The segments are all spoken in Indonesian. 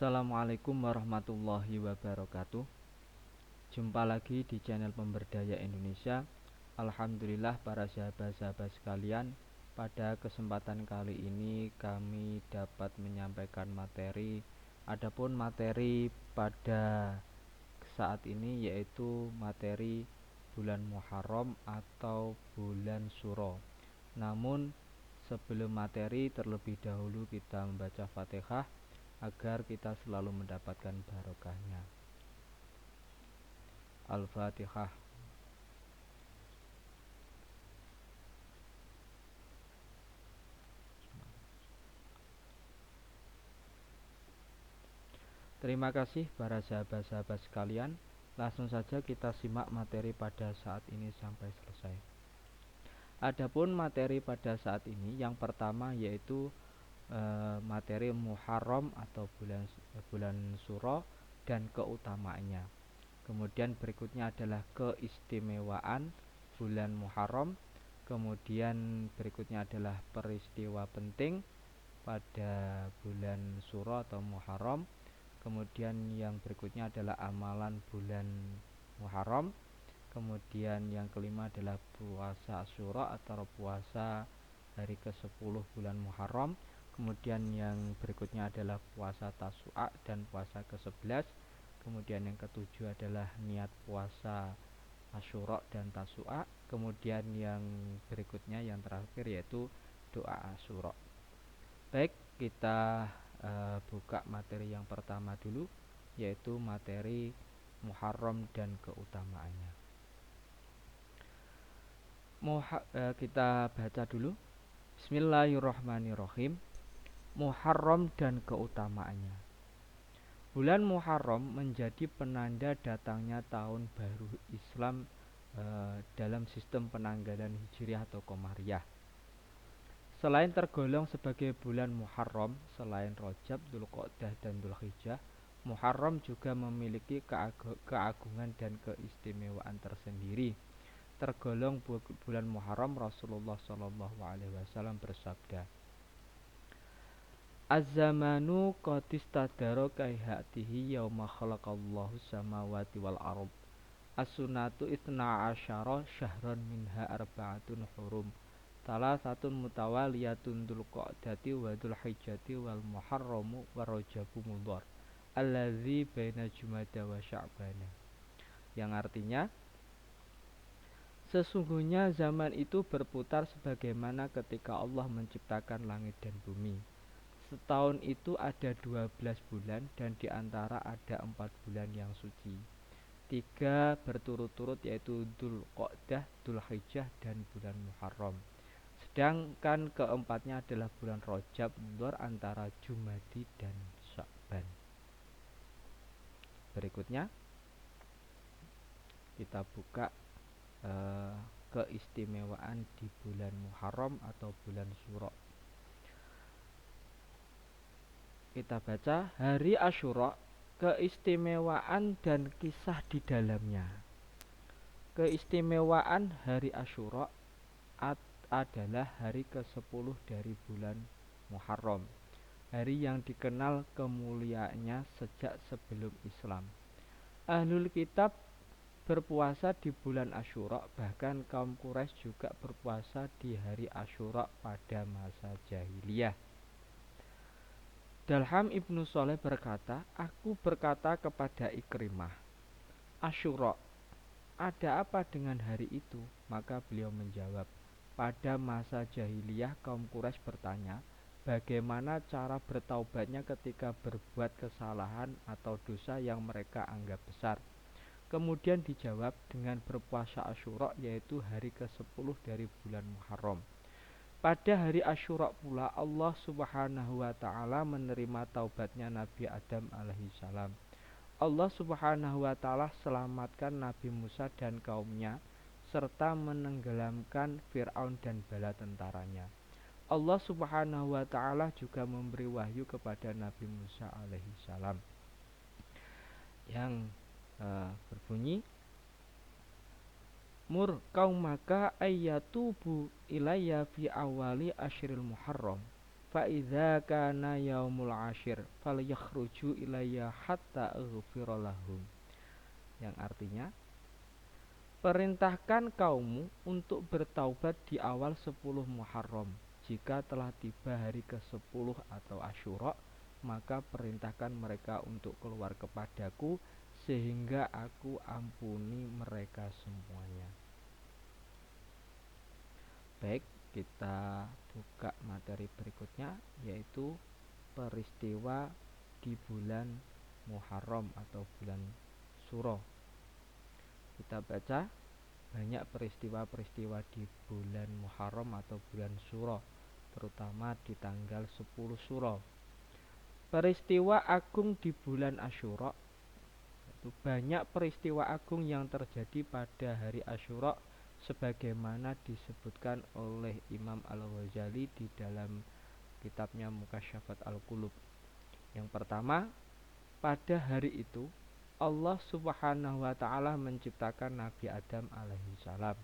Assalamualaikum warahmatullahi wabarakatuh. Jumpa lagi di channel Pemberdaya Indonesia. Alhamdulillah para sahabat-sahabat sekalian, pada kesempatan kali ini kami dapat menyampaikan materi. Adapun materi pada saat ini yaitu materi bulan Muharram atau bulan Suro. Namun sebelum materi, terlebih dahulu kita membaca Fatihah agar kita selalu mendapatkan barokahnya. Al-Fatihah. Terima kasih para sahabat-sahabat sekalian. Langsung saja kita simak materi pada saat ini sampai selesai. Adapun materi pada saat ini yang pertama yaitu materi Muharram atau bulan Suro dan keutamaannya. Kemudian berikutnya adalah keistimewaan bulan Muharram. Kemudian berikutnya adalah peristiwa penting pada bulan Suro atau Muharram. Kemudian yang berikutnya adalah amalan bulan Muharram. Kemudian yang kelima adalah puasa Asyura atau puasa hari ke-10 bulan Muharram. Kemudian yang berikutnya adalah puasa Tasu'a dan puasa ke-11. Kemudian yang ketujuh adalah niat puasa Asyura dan Tasu'a. Kemudian yang berikutnya yang terakhir yaitu doa Asyura. Baik, kita buka materi yang pertama dulu, yaitu materi Muharram dan keutamaannya. Kita baca dulu. Bismillahirrahmanirrahim. Muharram dan keutamaannya. Bulan Muharram menjadi penanda datangnya tahun baru Islam dalam sistem penanggalan Hijriah atau Qamariyah. Selain tergolong sebagai bulan Muharram, selain Rajab, Dzulqa'dah dan Dzulhijjah, Muharram juga memiliki keagungan dan keistimewaan tersendiri. Tergolong bulan Muharram, Rasulullah SAW bersabda, Az-zamanu qad istadara kaihatihi yauma khalaqallahu samawati wal ardh. As-sunnatu isna asyara syahran minha arba'atun hurum. Salasatun mutawaliyatun Dzulqa'dati wa Dzulhijjati wal Muharramu wa Rajabu Mudhar allazi baina Jumada wa Sya'bana. Yang artinya, sesungguhnya zaman itu berputar sebagaimana ketika Allah menciptakan langit dan bumi. Setahun itu ada 12 bulan dan diantara ada 4 bulan yang suci. 3 berturut-turut yaitu Dzulqa'dah, Dzulhijjah dan bulan Muharram. Sedangkan keempatnya adalah bulan Rajab Mudhar antara Jumadi dan Sya'ban. Berikutnya kita buka keistimewaan di bulan Muharram atau bulan Syura. Kita baca hari Asyura, keistimewaan dan kisah di dalamnya. Keistimewaan hari Asyura adalah hari ke-10 dari bulan Muharram, hari yang dikenal kemuliaannya sejak sebelum Islam. Ahlul kitab berpuasa di bulan Asyura, bahkan kaum Quraisy juga berpuasa di hari Asyura pada masa jahiliyah. Dalham ibnu Sholeh berkata, aku berkata kepada Ikrimah, Asyura, ada apa dengan hari itu? Maka beliau menjawab, pada masa jahiliyah kaum Quraisy bertanya, bagaimana cara bertaubatnya ketika berbuat kesalahan atau dosa yang mereka anggap besar. Kemudian dijawab dengan berpuasa Asyura, yaitu hari ke-10 dari bulan Muharram. Pada hari Asyura pula Allah Subhanahu wa ta'ala menerima taubatnya Nabi Adam alaihissalam. Allah Subhanahu wa ta'ala selamatkan Nabi Musa dan kaumnya serta menenggelamkan Fir'aun dan bala tentaranya. Allah Subhanahu wa ta'ala juga memberi wahyu kepada Nabi Musa alaihissalam yang berbunyi, Mur qaumaka ayyatubu ilayya fi awali asyril Muharram. fa idza kana yaumul ashir falyakhruju ilayya hatta aghfira lahum. Yang artinya, perintahkan kaummu untuk bertaubat di awal 10 Muharram. Jika telah tiba hari ke-10 atau Asyura, maka perintahkan mereka untuk keluar kepadaku sehingga aku ampuni mereka semuanya. Baik, kita buka materi berikutnya, yaitu peristiwa di bulan Muharram atau bulan Syuro. Kita baca banyak peristiwa-peristiwa di bulan Muharram atau bulan Syuro, terutama di tanggal 10 Syuro. Peristiwa agung di bulan Asyura, banyak peristiwa agung yang terjadi pada hari Asyura sebagaimana disebutkan oleh Imam Al-Ghazali di dalam kitabnya Mukasyafat Al-Qulub. Yang pertama, pada hari itu Allah Subhanahu wa taala menciptakan Nabi Adam alaihi salam.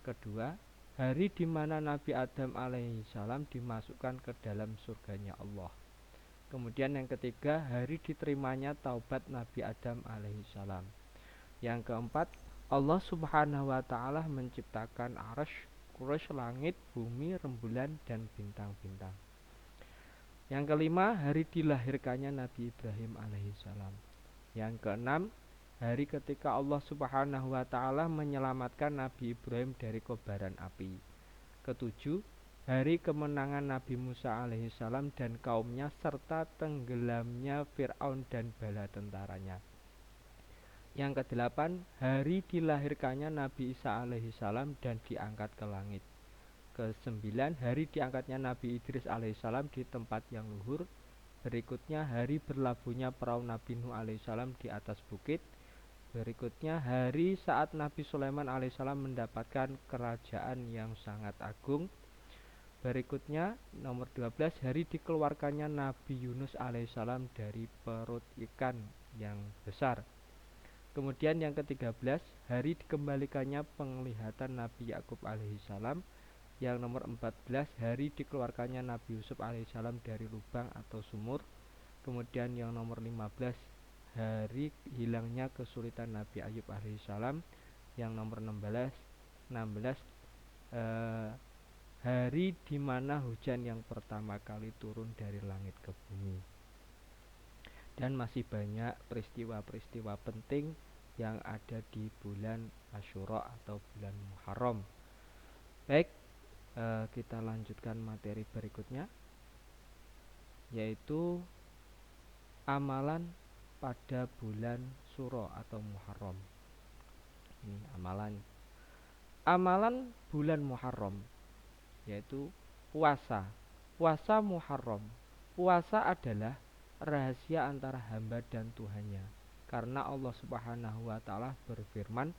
Kedua, hari di mana Nabi Adam alaihi salam dimasukkan ke dalam surganya Allah. Kemudian yang ketiga, hari diterimanya taubat Nabi Adam alaihi salam. Yang keempat, Allah Subhanahu wa taala menciptakan arsy, kursi, langit, bumi, rembulan, dan bintang-bintang. Yang kelima, hari dilahirkannya Nabi Ibrahim alaihi salam. Yang keenam, hari ketika Allah Subhanahu wa taala menyelamatkan Nabi Ibrahim dari kobaran api. Ketujuh, hari kemenangan Nabi Musa alaihissalam dan kaumnya serta tenggelamnya Fir'aun dan bala tentaranya. Yang kedelapan, hari dilahirkannya Nabi Isa alaihissalam dan diangkat ke langit. Kesembilan, hari diangkatnya Nabi Idris alaihissalam di tempat yang luhur. Berikutnya, hari berlabuhnya perahu Nabi Nuh alaihissalam di atas bukit. Berikutnya, hari saat Nabi Sulaiman alaihissalam mendapatkan kerajaan yang sangat agung. Berikutnya, nomor 12, hari dikeluarkannya Nabi Yunus alaihissalam dari perut ikan yang besar. Kemudian yang ke-13, hari dikembalikannya penglihatan Nabi Yakub alaihissalam. Yang nomor 14, hari dikeluarkannya Nabi Yusuf alaihissalam dari lubang atau sumur. Kemudian yang nomor 15, hari hilangnya kesulitan Nabi Ayub alaihissalam. Yang nomor 16, hari di mana hujan yang pertama kali turun dari langit ke bumi. Dan masih banyak peristiwa-peristiwa penting yang ada di bulan Asyura atau bulan Muharram. Baik, kita lanjutkan materi berikutnya, yaitu amalan pada bulan Syuro atau Muharram. Ini amalan bulan Muharram, yaitu puasa. Puasa Muharram. Puasa adalah rahasia antara hamba dan Tuhannya. Karena Allah Subhanahu wa taala berfirman,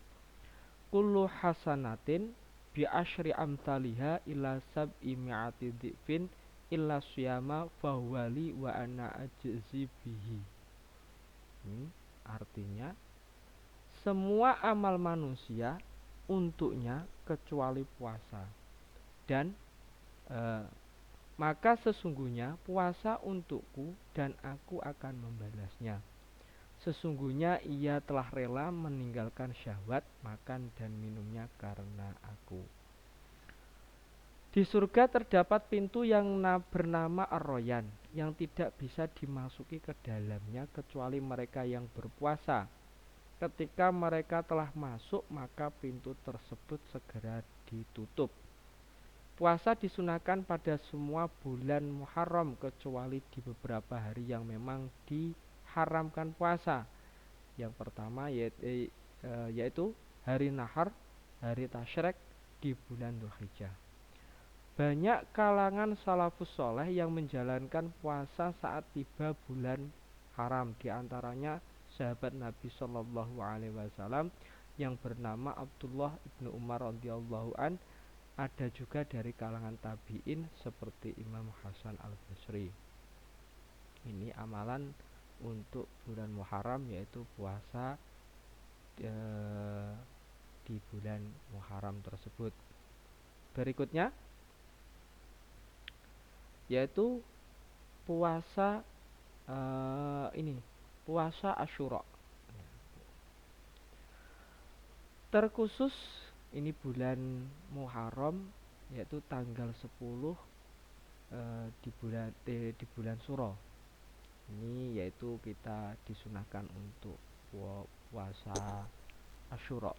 "Kullu hasanatin bi asyri amsalihha ila sab'i mi'ati dhifin illa syiyama fahuwali wa ana ajzi bihi." Artinya, semua amal manusia untuknya kecuali puasa. Dan maka sesungguhnya puasa untukku dan aku akan membalasnya. Sesungguhnya ia telah rela meninggalkan syahwat, makan dan minumnya karena aku. Di surga terdapat pintu yang bernama Ar-Royan, yang tidak bisa dimasuki ke dalamnya kecuali mereka yang berpuasa. Ketika mereka telah masuk, maka pintu tersebut segera ditutup. Puasa disunahkan pada semua bulan Muharram kecuali di beberapa hari yang memang diharamkan puasa. Yang pertama yaitu hari Nahar, hari Tasyrik di bulan Dzulhijjah. Banyak kalangan salafus soleh yang menjalankan puasa saat tiba bulan haram, di antaranya sahabat Nabi Shallallahu Alaihi Wasallam yang bernama Abdullah ibnu Umar radhiyallahu an. Ada juga dari kalangan tabi'in seperti Imam Hasan al-Basri. Ini amalan untuk bulan Muharram, yaitu puasa di bulan Muharram tersebut. Berikutnya, yaitu puasa puasa Asyura. Terkhusus ini bulan Muharram, yaitu tanggal 10 di bulan Suro. Ini yaitu kita disunahkan untuk puasa Asyura.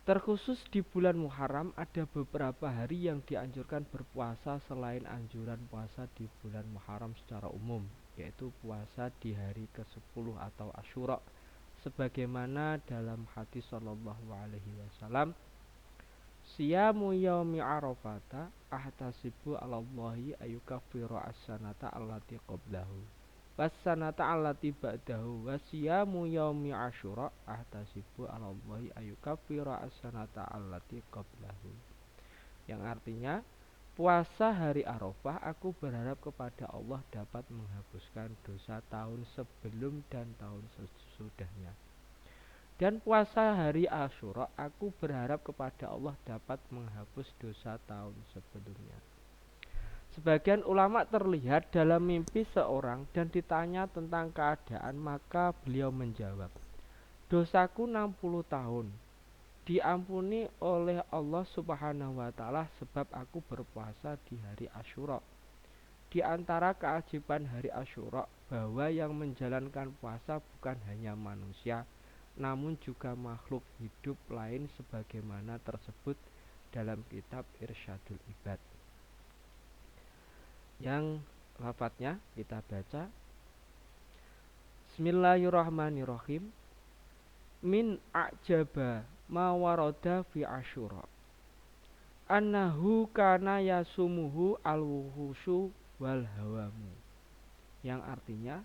Terkhusus di bulan Muharram ada beberapa hari yang dianjurkan berpuasa selain anjuran puasa di bulan Muharram secara umum, yaitu puasa di hari ke-10 atau Asyura, sebagaimana dalam hadis sallallahu alaihi wasallam, siyamu yaumi arafata ahtasibu alallahi ayukaffira as-sanata allati qablahu was-sanata allati ba'dahu wa siyamu yaumi asyura ahtasibu alallahi ayukaffira as-sanata allati qablahu. Yang artinya, puasa hari Arafah aku berharap kepada Allah dapat menghapuskan dosa tahun sebelum dan tahun sesudahnya. Dan puasa hari Asyura aku berharap kepada Allah dapat menghapus dosa tahun sebelumnya. Sebagian ulama terlihat dalam mimpi seorang dan ditanya tentang keadaan, maka beliau menjawab, dosaku 60 tahun, diampuni oleh Allah subhanahu wa ta'ala sebab aku berpuasa di hari Asyura. Di antara keajaiban hari Asyura bahwa yang menjalankan puasa bukan hanya manusia, namun juga makhluk hidup lain sebagaimana tersebut dalam kitab Irsyadul Ibad. Yang lafadznya kita baca, Bismillahirrahmanirrahim. Min a'jaba ma warada fi Asyura annahu kana yasumuhu al-wuhushu wal hawamu. Yang artinya,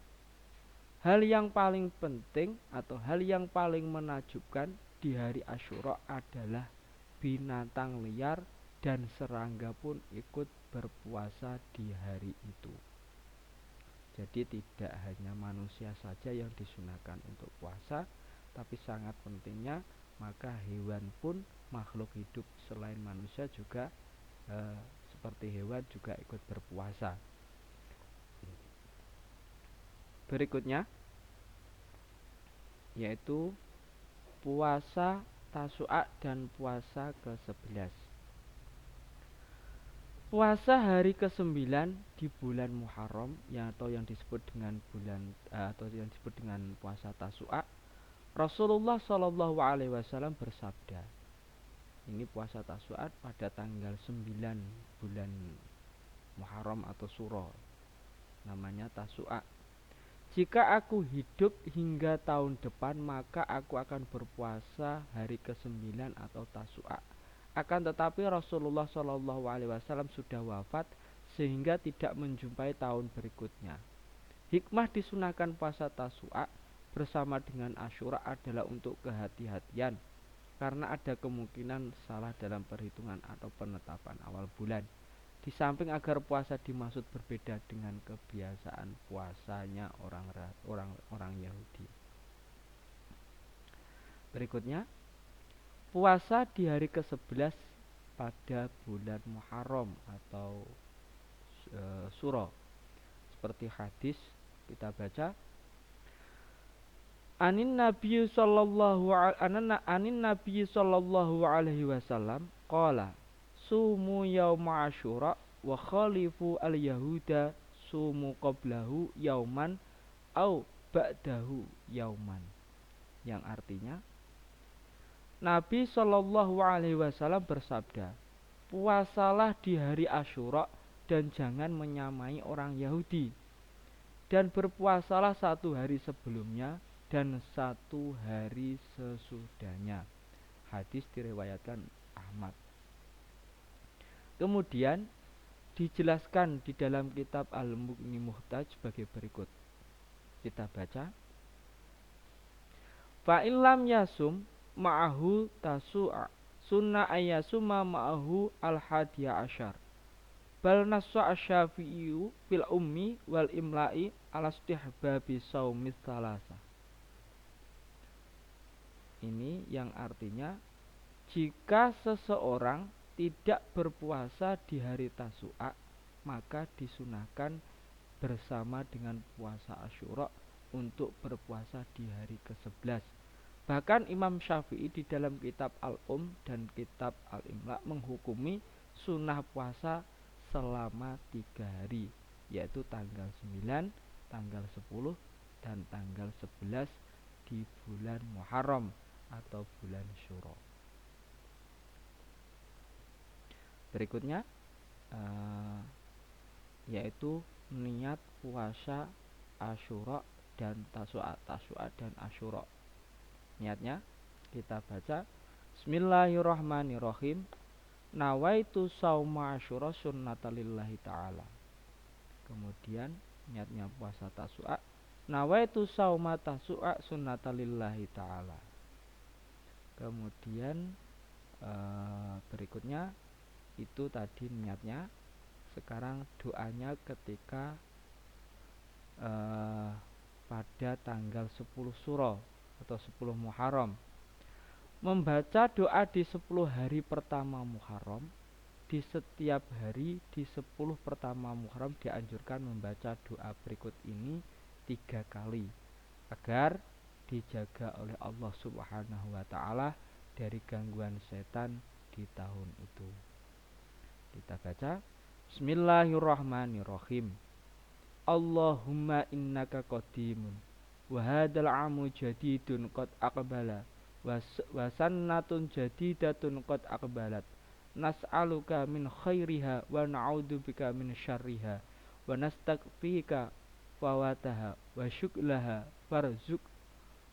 hal yang paling penting atau hal yang paling menakjubkan di hari Asyura adalah binatang liar dan serangga pun ikut berpuasa di hari itu. Jadi tidak hanya manusia saja yang disunahkan untuk puasa, tapi sangat pentingnya maka hewan pun, makhluk hidup selain manusia juga seperti hewan juga ikut berpuasa. Berikutnya yaitu puasa Tasu'a dan puasa ke-11. Puasa hari ke-9 di bulan Muharram atau yang disebut dengan puasa Tasu'a, Rasulullah Shallallahu alaihi wasallam bersabda. Ini puasa Tasu'a pada tanggal 9 bulan Muharram atau Suro. Namanya Tasu'a. Jika aku hidup hingga tahun depan, maka aku akan berpuasa hari ke-9 atau Tasu'a. Akan tetapi Rasulullah Shallallahu alaihi wasallam sudah wafat sehingga tidak menjumpai tahun berikutnya. Hikmah disunahkan puasa Tasu'a bersama dengan Asyura adalah untuk kehati-hatian, karena ada kemungkinan salah dalam perhitungan atau penetapan awal bulan. Di samping agar puasa dimaksud berbeda dengan kebiasaan puasanya orang Yahudi. Berikutnya, puasa di hari ke-11 pada bulan Muharram atau Suro. Seperti hadis kita baca, Anin Nabi sallallahu alaihi wasallam qala sumu yauma asyura wa khalifu al-yahuda sumu qablahu yauman au ba'dahu yauman. Yang artinya, Nabi sallallahu alaihi wasallam bersabda, puasalah di hari Asyura dan jangan menyamai orang Yahudi, dan berpuasalah satu hari sebelumnya dan satu hari sesudahnya. Hadis diriwayatkan Ahmad. Kemudian dijelaskan di dalam kitab Al-Mughni Muhtaj sebagai berikut. Kita baca, fa illam yasum ma'ahu tasu'a sunna ayyasuma ma'ahu al-hadiya asyar bal nassa asy-syafi'i fil ummi wal imla'i ala istihbabi saumis salasa. Ini yang artinya, jika seseorang tidak berpuasa di hari Tasu'a, maka disunahkan bersama dengan puasa Asyura untuk berpuasa di hari ke-11. Bahkan Imam Syafi'i di dalam kitab dan kitab Al-Imla menghukumi sunnah puasa selama 3 hari, yaitu tanggal 9, tanggal 10, dan tanggal 11 di bulan Muharram atau bulan Syuro. Berikutnya yaitu niat puasa Asyura dan Tasu'a dan Asyura. Niatnya kita baca Bismillahirrahmanirrahim. Nawaitu sauma Asyura sunnatalillahi ta'ala. Kemudian niatnya puasa Tasu'a, nawaitu sauma Tasu'a sunnatalillahi ta'ala. Kemudian berikutnya itu tadi niatnya. Sekarang doanya ketika pada tanggal 10 Syuro atau 10 Muharram. Membaca doa di 10 hari pertama Muharram. Di setiap hari di 10 pertama Muharram dianjurkan membaca doa berikut ini 3 kali agar dijaga oleh Allah Subhanahu wa ta'ala dari gangguan setan di tahun itu. Kita baca Bismillahirrahmanirrahim. Allahumma innaka qadimun wa hadzal amu jadidun qad aqbala wa sannatun jadidatun qad aqbalat nas'aluka min khairiha wa na'udzubika min syarriha wa nastaghfika fawataha wa syuklaha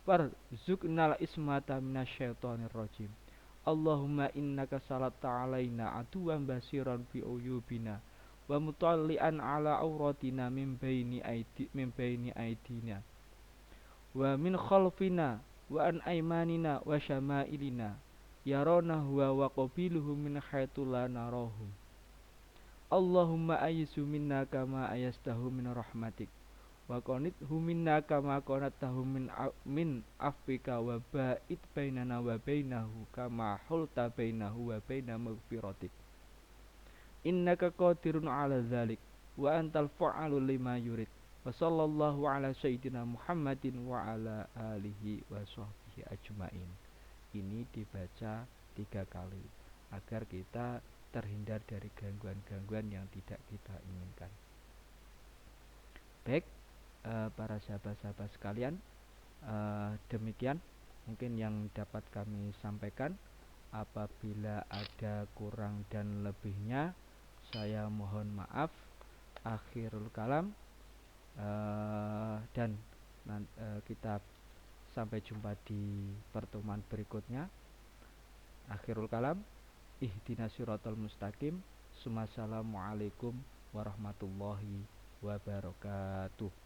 farzuqnal ismata minasyaitonir rajim. Allahumma innaka salatta alaina aduwan basiran fi uyubina wa mutallian ala auratina min baini aidina wa min khalfina wa an aymanina wa syama'ilina yarona huwa wa qabiluhu min haitsu la narahum. Allahumma ayyizu minna kama ayastahu min rahmatik wa qanithu minna kama qanattahu min afwika wa ba'id bainana wa bainahu kama hulta bainahu wa baina maghfiratik. Innaka qadirun ala dzalik wa antal fa'alu lima yurid. Wa sallallahu ala sayyidina Muhammadin wa ala alihi wa sahbihi ajmain. Ini dibaca 3 kali agar kita terhindar dari gangguan-gangguan yang tidak kita inginkan. Baik, para sahabat-sahabat sekalian, demikian mungkin yang dapat kami sampaikan. Apabila ada kurang dan lebihnya, saya mohon maaf. Akhirul kalam, dan kita sampai jumpa di pertemuan berikutnya. Akhirul kalam, ihdinas siratal mustaqim. Assalamualaikum warahmatullahi wabarakatuh.